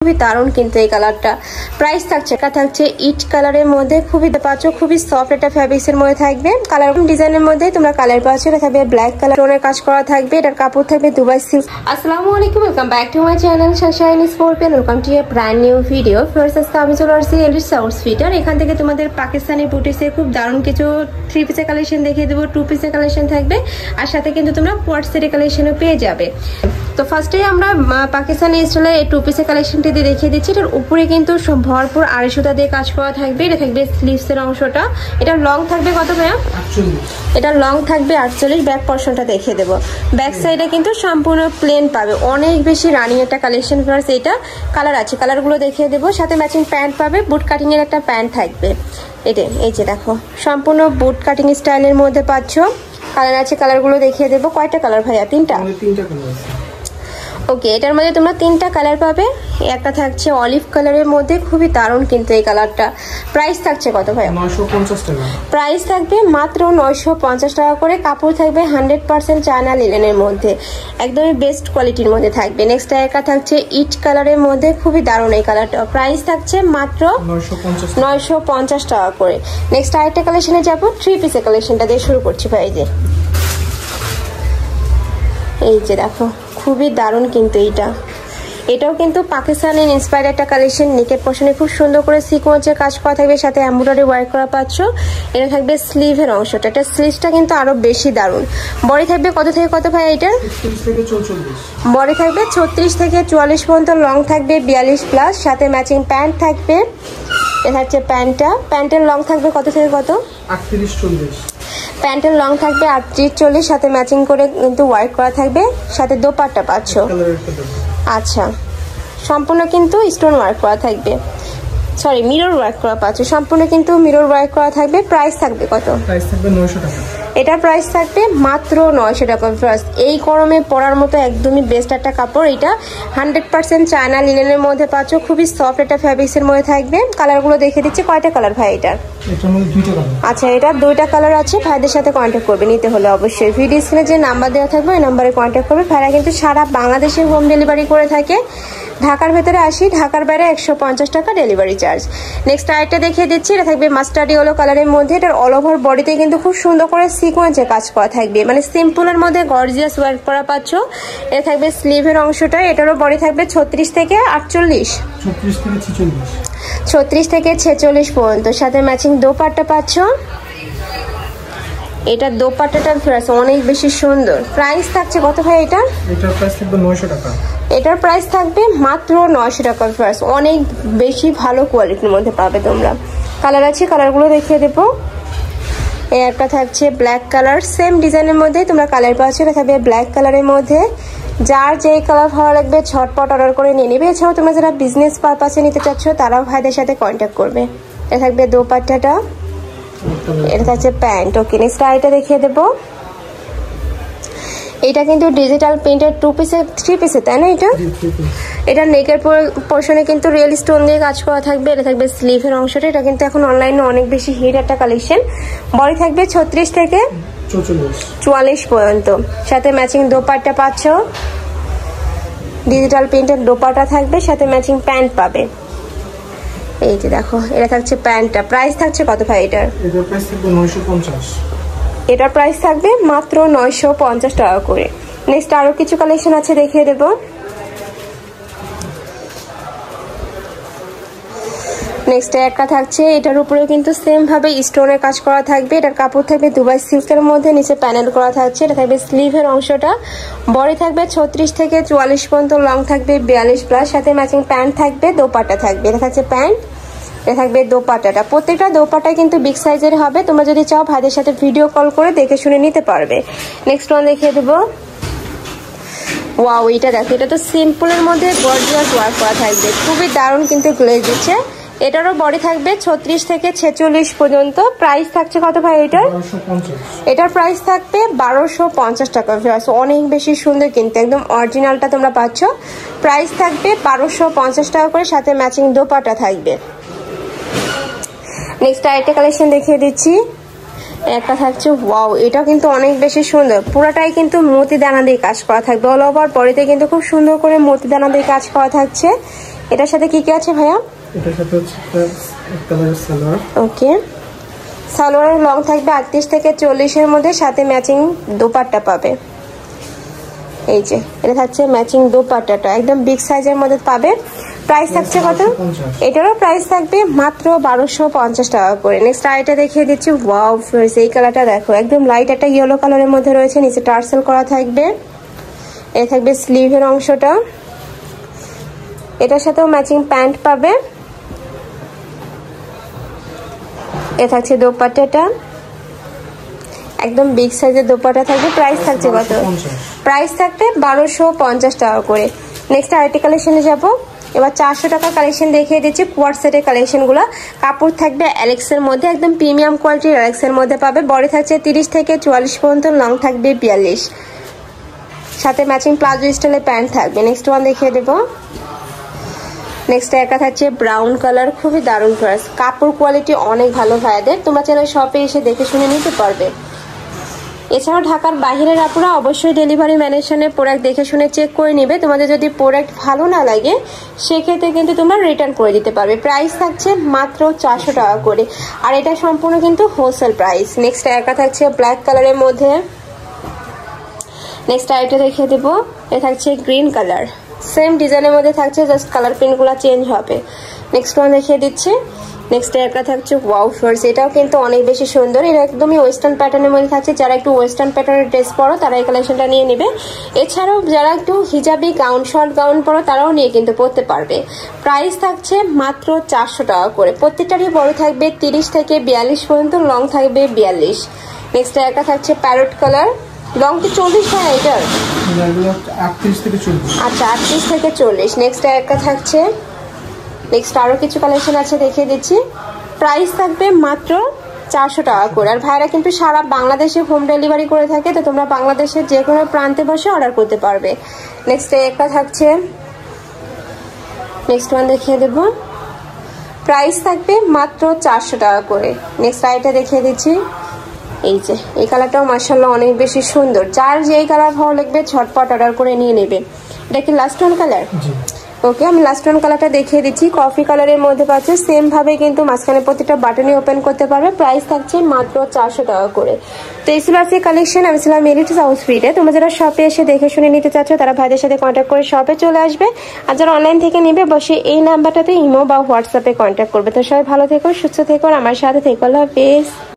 খুবই দারুণ কিন্তু এই কালারটা। প্রাইস থাকছে ইট কালারের মধ্যে, খুবই পাচ্ছ, খুবই সফট একটা ফ্যাব্রিক্স এর মধ্যে থাকবে। কালার ডিজাইনের মধ্যে তোমরা কালার পাচ্ছ। এটা থাকবে ব্ল্যাক কালার টোনের কাজ করা থাকবে। এটার কাপড় থাকবে দুবাই সিল্ক। আসসালামু আলাইকুম, welcome back to my channel Sunshine scorpion. Welcome to A brand new video. First আজকে আমি চলে আসছি এলিট সাউথ ফিটার। এখান থেকে তোমাদের পাকিস্তানি বুটিক্সে খুব দারুণ কিছু 3 পিসের কালেকশন দেখিয়ে দেবো। 2 পিসের কালেকশন থাকবে, আর সাথে কিন্তু তোমরা কোয়ার্ট সেটের কালেকশনও পেয়ে যাবে। তো ফার্স্টেই আমরা পাকিস্তানি স্টাইলে এই 2 পিসের কালেকশনটি দিয়ে দেখিয়ে দিচ্ছি। এটার উপরে কিন্তু ভরপুর আড়াই সুতা দিয়ে কাজ করা থাকবে। এটা থাকবে স্লিভসের অংশটা। এটা লং থাকবে কত ভাইয়া? 48। এটা লং থাকবে 48। ব্যাক পোর্শনটা দেখিয়ে দেবো। ব্যাক সাইডে কিন্তু সম্পূর্ণ প্লেন পাবে, অনেক বেশি রানিং একটা কালেকশন। ফার্স্ট এটা কালার আছে, কালারগুলো দেখিয়ে দেবো। সাথে ম্যাচিং প্যান্ট পাবে, বুট কাটিং এর একটা প্যান্ট থাকবে। এটা এই যে দেখো, সম্পূর্ণ বুট কাটিং স্টাইলের মধ্যে পাচ্ছ। কালার আছে, কালারগুলো দেখিয়ে দেবো। কয়টা কালার ভাইয়া? 3টা। ওকে, এটার মধ্যে তোমরা 3টা কালার পাবে। একটা থাকছে অলিভ কালারের মধ্যে, খুবই দারুণ কিন্তু এই কালারটা। প্রাইস থাকছে কত ভাই? 950 টাকা। প্রাইস থাকবে মাত্র 950 টাকা করে। কাপড় থাকবে 100% চায়না লিনেনের মধ্যে, একদমই বেস্ট কোয়ালিটির মধ্যে থাকবে। নেক্সট একটা থাকছে ইট কালারের মধ্যে, খুবই দারুণ এই কালারটা। প্রাইস থাকছে মাত্র 950 টাকা করে। নেক্সট আরেকটা কালেকশনে যাবো। 3 পিসের কালেকশনটা দিয়ে শুরু করছি ভাই। এই যে দেখো, খুবই দারুণ কিন্তু এটাও কিন্তু পাকিস্তানি ইন্সপায়ার্ড একটা কালেকশন। নিকের পোর্শনে খুব সুন্দর করে সিকোয়েন্সের কাজ করা থাকবে, সাথে এমব্রয়ডারি ওয়ার্ক করা পাচ্ছ। এটা থাকবে স্লিভের অংশটা। এটা স্লিভসটা কিন্তু আরো বেশি দারুণ। বডি থাকবে কত থেকে কত ভাই এটার? 36 থেকে 44। বডি থাকবে 36 থেকে 44 পর্যন্ত, লং থাকবে 42 প্লাস, সাথে ম্যাচিং প্যান্ট থাকবে। এটা হচ্ছে প্যান্টটা। প্যান্টের লং থাকবে কত থেকে কত? 38 40। প্যান্টের লং থাকবে 38 40, সাথে ম্যাচিং করে কিন্তু ওয়ার্ক করা থাকবে, সাথে দোপাট্টা পাচ্ছ। আচ্ছা, সম্পূর্ণ কিন্তু স্টোন ওয়ার্ক করা থাকবে, সরি মিরর ওয়ার্ক করা পাচ্ছ। সম্পূর্ণ কিন্তু মিরর ওয়ার্ক করা থাকবে। প্রাইস থাকবে কত? প্রাইস থাকবে 900 টাকা। এটার প্রাইস থাকবে মাত্র 900 টাকা। ফার্স্ট এই গরমে পরার মতো একদমই বেস্ট একটা কাপড়। এটা 100% চায়না লিনেনের মধ্যে পাচ্ছ, খুবই সফট একটা ফ্যাব্রিক্স এর মধ্যে থাকবে। কালারগুলো দেখে দিচ্ছি। কয়টা কালার ভাই এটার? এটার মধ্যে 2টা কালার। আচ্ছা, এটা 2টা কালার আছে। ভাইদের সাথে কন্ট্যাক্ট করবে, নিতে হলে অবশ্যই ভিডিও স্ক্রিনে যে নাম্বার দেওয়া থাকবে ওই নাম্বারে কন্ট্যাক্ট করবে। ভাইরা কিন্তু সারা বাংলাদেশে হোম ডেলিভারি করে থাকে। ঢাকার ভেতরে 80, ঢাকার বাইরে 150 টাকা ডেলিভারি চার্জ। নেক্সট আরেকটা দেখিয়ে দিচ্ছি। এটা থাকবে মাস্টার্ড ইয়েলো কালারের মধ্যে। এটার অল ওভার বডিতে কিন্তু খুব সুন্দর করে সিকোয়েন্সে কাজ করা থাকবে, মানে সিম্পলের মধ্যে গর্জিয়াস ওয়ার্ক করা পাচ্ছ। এটা থাকবে স্লিভের অংশটা। এটারও বডি থাকবে 36 থেকে 48, 36 থেকে 46 পর্যন্ত, সাথে ম্যাচিং দোপাট্টা পাচ্ছ। এটা দোপাট্টাটা অনেক বেশি সুন্দর। প্রাইস থাকছে কত ভাই এটা? এটার প্রাইস থাকবে 900 টাকা। এটার প্রাইস থাকবে মাত্র 900 টাকা। ফার্স্ট অনেক বেশি ভালো কোয়ালিটির মধ্যে পাবে তোমরা। কালার আছে, কালারগুলো দেখিয়ে দেবো। এই একটা থাকছে ব্ল্যাক কালার, সেম ডিজাইনের মধ্যে তোমরা কালার পাচ্ছ। এটা থাকবে ব্ল্যাক কালারের মধ্যে। যার যেই কালার ভালো লাগবে ঝটপট অর্ডার করে নিয়ে নেবে। এছাড়াও তোমরা যারা বিজনেস পারপাসে নিতে চাচ্ছ তারাও ভাইদের সাথে কন্ট্যাক্ট করবে। এটা থাকবে দোপাট্টাটা, এটা থাকছে প্যান্ট। ওকে, নেক্সট আইটা দেখিয়ে দেবো। এটা কিন্তু ডিজিটাল প্রিন্টের 2 পিসের 3 পিসের, তাই না? এটা নেকের পোর্শনে কিন্তু রিয়েল স্টোন দিয়ে কাজ করা থাকবে। এটা থাকবে স্লিভের অংশটা। এটা কিন্তু এখন অনলাইনে অনেক বেশি হিট একটা কালেকশন। বডি থাকবে 36 থেকে 44 পর্যন্ত, সাথে ম্যাচিং দোপাট্টা পাচ্ছ। ডিজিটাল প্রিন্টের দোপাট্টা থাকবে, সাথে ম্যাচিং প্যান্ট পাবে। এই যে দেখো, এটা থাকছে প্যান্টটা। প্রাইস থাকছে কত ভাই এটার? এটার প্রাইস থাকবে 950। এটার প্রাইস থাকবে মাত্র 950 টাকা করে। নেক্সট আরো কিছু কালেকশন আছে, দেখিয়ে দেবো। নেক্সট একটা থাকছে, এটার উপরে কিন্তু সেম ভাবে স্টোনের কাজ করা থাকবে। এটার কাপড় থাকবে দুবাই সিল্কের মধ্যে, নিচে প্যানেল করা থাকছে। এটা থাকবে স্লিভের অংশটা। বডি থাকবে 36 থেকে 44 পর্যন্ত, লং থাকবে 42 প্লাস, সাথে ম্যাচিং প্যান্ট থাকবে, দোপাট্টা থাকবে। এটা থাকছে প্যান্ট, এটা থাকবে দোপাট্টাটা। প্রত্যেকটা দোপাট্টাই কিন্তু বিগ সাইজের হবে। তোমরা যদি চাও ভাইদের সাথে ভিডিও কল করে দেখে শুনে নিতে পারবে। নেক্সট ওয়ান দেখিয়ে দেবো। ওয়াও, এটা দেখো, এটা তো সিম্পলের মধ্যে গর্জিয়াস ওয়ার্ক করা থাকবে, খুবই দারুণ কিন্তু গ্লেজ দিচ্ছে। এটারও বডি থাকবে 36 থেকে 46 পর্যন্ত। প্রাইস থাকছে কত ভাই এটার? 1250। এটার প্রাইস থাকবে 1250 টাকা। অনেক বেশি সুন্দর কিন্তু, একদম অরিজিনালটা তোমরা পাচ্ছ। প্রাইস থাকবে 1250 টাকা করে, সাথে ম্যাচিং দোপাট্টা থাকবে। নেক্সট আরেকটা কালেকশন দেখিয়ে দিচ্ছি। একটা থাকছে ওয়াও, এটা কিন্তু অনেক বেশি সুন্দর। পুরাটাই কিন্তু মতি দানা দিয়ে কাজ করা থাকবে। অল ওভার বডিতে কিন্তু খুব সুন্দর করে মতি দানা দিয়ে কাজ করা থাকছে। এটার সাথে কি কি আছে ভাইয়া? এটার সাথে হচ্ছে এক কালারের সালোয়ার। ওকে, সালোয়ারের লং থাকবে 38 থেকে 40-এর মধ্যে, সাথে ম্যাচিং দোপাট্টা পাবে। এই যে এটা থাকছে ম্যাচিং দোপাট্টাটা, একদম বিগ সাইজের মধ্যে পাবে। প্রাইস থাকছে কত? এটারও প্রাইস থাকবে মাত্র 1250 টাকা করে। নেক্সট আইটা দেখিয়ে দিচ্ছি। ওয়াও ফ্রেন্ডস, এই কালারটা দেখো, একদম লাইট একটা ইয়েলো কালারের মধ্যে রয়েছে, নিচে টার্সেল করা থাকবে। এই থাকবে স্লিভের অংশটা, এটার সাথেও ম্যাচিং প্যান্ট পাবে। এ থাকছে দোপাট্টাটা, একদম বিগ সাইজের দোপাট্টা থাকবে। প্রাইস থাকছে কত? প্রাইস থাকবে 1250 টাকা করে। নেক্সট আরেকটি কালেকশনে যাব। এবার 400 টাকার কালেকশন দেখিয়ে দিচ্ছি, কোয়ার সেটের কালেকশনগুলো। কাপড় থাকবে অ্যালেক্সের মধ্যে, একদম প্রিমিয়াম কোয়ালিটির অ্যালেক্সের মধ্যে পাবে। বডি থাকছে 30 থেকে 44 পর্যন্ত, লং থাকবে 42, সাথে ম্যাচিং প্লাজো স্টাইলের প্যান্ট থাকবে। নেক্সট ওয়ান দেখিয়ে দেবো। নেক্সট একটা থাকছে ব্রাউন কালার, খুবই দারুণ ড্রেস, কাপড় কোয়ালিটি অনেক ভালো ভাইয়াদের, তোমরা চাইলে শপে এসে দেখে শুনে নিতে পারবে। এছাড়াও ঢাকার বাইরের আপুরা অবশ্যই ডেলিভারি ম্যানের সামনে প্রোডাক্ট দেখে শুনে চেক করে নিবে। তোমাদের যদি প্রোডাক্ট ভালো না লাগে সেক্ষেত্রে কিন্তু তোমরা রিটার্ন করে দিতে পারবে। প্রাইস থাকছে মাত্র 400 টাকা করে, আর এটা সম্পূর্ণ কিন্তু হোলসেল প্রাইস। নেক্সট একটা থাকছে ব্ল্যাক কালারের মধ্যে। নেক্সট আইটা দেখিয়ে দেবো, এটা থাকছে গ্রিন কালার, সেম ডিজাইনের মধ্যে থাকছে, জাস্ট কালার প্রিন্টগুলো চেঞ্জ হবে। নেক্সট ওয়ান দেখিয়ে দিচ্ছি। নেক্সট একটা থাকছে ওয়াও ফ্লোর্স, এটাও কিন্তু অনেক বেশি সুন্দর, এটা একদমই ওয়েস্টার্ন প্যাটার্নের মধ্যে থাকছে। যারা একটু ওয়েস্টার্ন প্যাটার্নের ড্রেস পরো তারা এই কালেকশনটা নিয়ে নেবে। এছাড়াও যারা একটু হিজাবি গাউন, শর্ট গাউন পরো তারাও নিয়ে কিন্তু পরতে পারবে। প্রাইস থাকছে মাত্র 400 টাকা করে। প্রত্যেকটারই বড় থাকবে 30 থেকে 42 পর্যন্ত, লং থাকবে 42। নেক্সট একটা থাকছে প্যারট কালার, লং কি 40 হয় এটার? 38 থেকে 40। আচ্ছা, 38 থেকে 40। নেক্সট একটা থাকছে, নেক্সট আরো কিছু কালেকশন আছে দেখিয়ে দিচ্ছি। প্রাইস থাকবে মাত্র 400 টাকা করে। আর ভাইরা কিন্তু সারা বাংলাদেশে হোম ডেলিভারি করে থাকে, তো তোমরা বাংলাদেশের যে কোনো প্রান্তে বসে অর্ডার করতে পারবে। নেক্সট একটা থাকছে, নেক্সট ওয়ান দেখিয়ে দেব। প্রাইস থাকবে মাত্র 400 টাকা করে। নেক্সট আইটা দেখিয়ে দিচ্ছি। এই যে এই কালারটাও মাশাআল্লাহ অনেক বেশি সুন্দর, যার যেই কালার ভালো লাগবে ঝটপট অর্ডার করে নিয়ে নেবে। এটা কি লাস্ট ওয়ান কালার? ওকে, আমি লাস্ট ওয়ান কালারটা দেখিয়ে দিচ্ছি। কফি কালারের মধ্যে পাচ্ছে, সেম ভাবে কিন্তু মাঝখানে প্রতিটা বাটনই ওপেন করতে পারবে। প্রাইস থাকছে মাত্র 400 টাকা করে। তো এই ছিল আজকে কালেকশন। আমি ছিলাম মেরিট সাউথ ফ্রিডে। তোমরা যারা শপে এসে দেখে শুনে নিতে চাচ্ছ তারা ভাইদের সাথে কন্ট্যাক্ট করে শপে চলে আসবে, আর যারা অনলাইন থেকে নিবে বসে এই নাম্বারটাতে ইমো বা হোয়াটসঅ্যাপে কন্ট্যাক্ট করবে। তো সবাই ভালো থেকো, সুস্থ থেকো, আর আমার সাথে থেকো। আল্লাহ হাফেজ।